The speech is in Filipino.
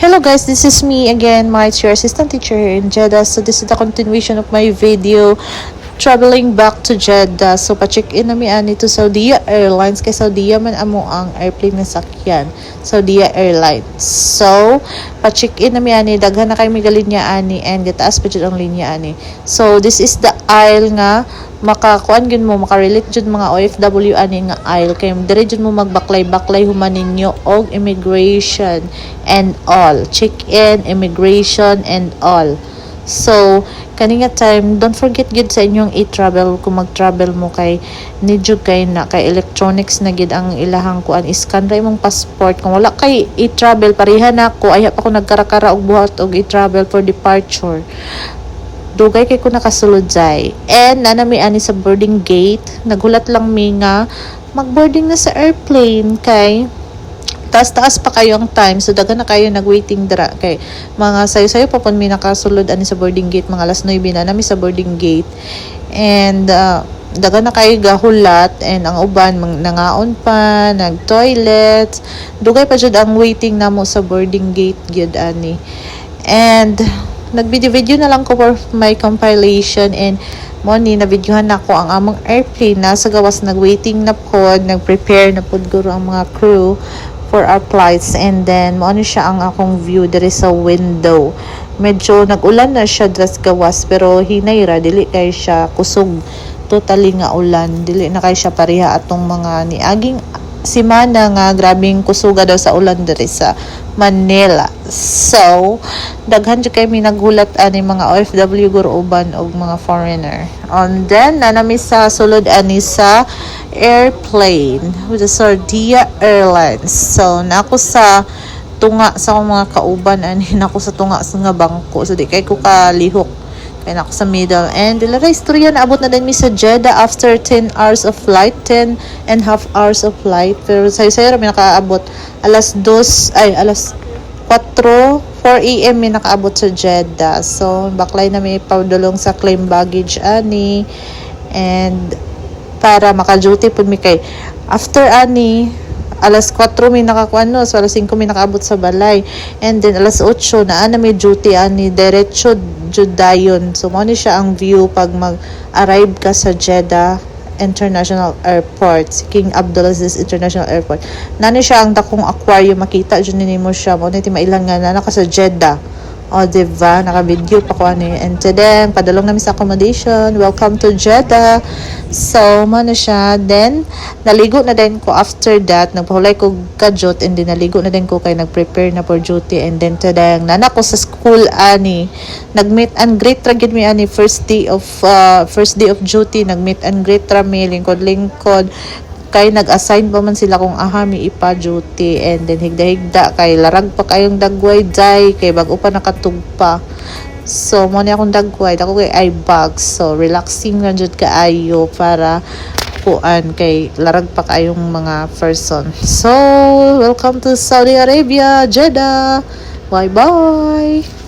Hello guys, this is me again, my your assistant teacher here in Jeddah. So this is the continuation of my video traveling back to Jeddah. So pa-check in nami ani to Saudia Airlines kay Saudia man amo ang airplane nga sakyan. Saudia Airlines. So pa-check in nami ani daghan na kay may linya ani and gataas pa jud ang linya ani. So this is the aisle nga makakuan gyud mo makarelate jud mga OFW ani nga aisle kay dire jud mo magbaklay-baklay human ninyo og immigration and all, check-in, immigration and all. So kani nga time don't forget gid sa inyong i-travel kung mag-travel mo kay need jud kay na kay electronics na gid ang ilahang kuan iscan ra imong passport. Kung wala kay i-travel pareha na ko ay pa ko nagkarakara og buhat og i-travel for departure, dugay kay ko nakasulod jay. And nanami ani sa boarding gate, nagulat lang mi nga mag-boarding na sa airplane kay taas-taas pa kayo ang time, so daghan na kayo nag-waiting dra kay mga sayo-sayo pa pon mi nakasulod ani sa boarding gate, mga alas 9 na nami sa boarding gate. And daghan na kayo gahulat and ang uban nangaon pa, nag-toilet, dugay pa jud ang waiting namo sa boarding gate gyud ani. And nag-video na lang ko for my compilation and mo ni na videohan nako ang among airplane na sa gawas nag-waiting na pod, nag-prepare na pod guro ang mga crew for our flights. And then mo ano siya ang akong view diri sa window. Medyo nag-ulan na siya dras gawas pero hinay ra dili kay siya kusog totally nga ulan, dili na kay siya pareha atong mga niaging simana nga grabing kusuga daw sa ulan diri sa Manila. So daghan jud kay mi naghulat ani mga OFW guro uban og mga foreigner. And then nanami sa sulod ani sa airplane with the Saudia Airlines. So nako sa tunga sa akong mga kauban ani nako sa tunga sa nga bangko, so di kay ko kalihok kaya ako sa middle. And dila ra istorya na abot na din mi sa Jeddah after 10 hours of flight, 10 and half hours of flight. Pero sayo-sayo ra mi nakaabot alas 4 a.m. mi nakaabot sa Jeddah. So baklay na mi paudulong sa claim baggage ani and para maka-duty pud mi kay after ani alas 4 mi nakakuan no, so alas 5 mi nakaabot sa balay. And then alas 8 na may duty ani diretso jud dayon. So mo ni siya ang view pag mag-arrive ka sa Jeddah International Airport, King Abdulaziz International Airport. Nani siya ang dakong aquarium, makita jud nimo siya. Mo ni ti mailan nga na naka sa Jeddah. O diba, naka-video pa ko ani. And today, padalong namin sa accommodation. Welcome to Jeddah. So, ano siya. Then, naligo na din ko after that. Nagpahulay ko kajot. And then, naligo na din ko kay nag-prepare na for duty. And then, today, nana ko sa school ani. Nag-meet and greet ra gid mi ani. First day of duty. Nag-meet and greet ra mi. Lingkod-lingkod. Kay nag-assign pa man sila kung mi ipa duty. And then higda-higda kay larag pa kayong dagway day kay bago pa nakatugpa. So mo ni akong dagway ako kay eye bags, so relaxing lang jud kaayo para kuan kay larag pa kayong mga person. So welcome to Saudi Arabia, Jeddah. Bye bye.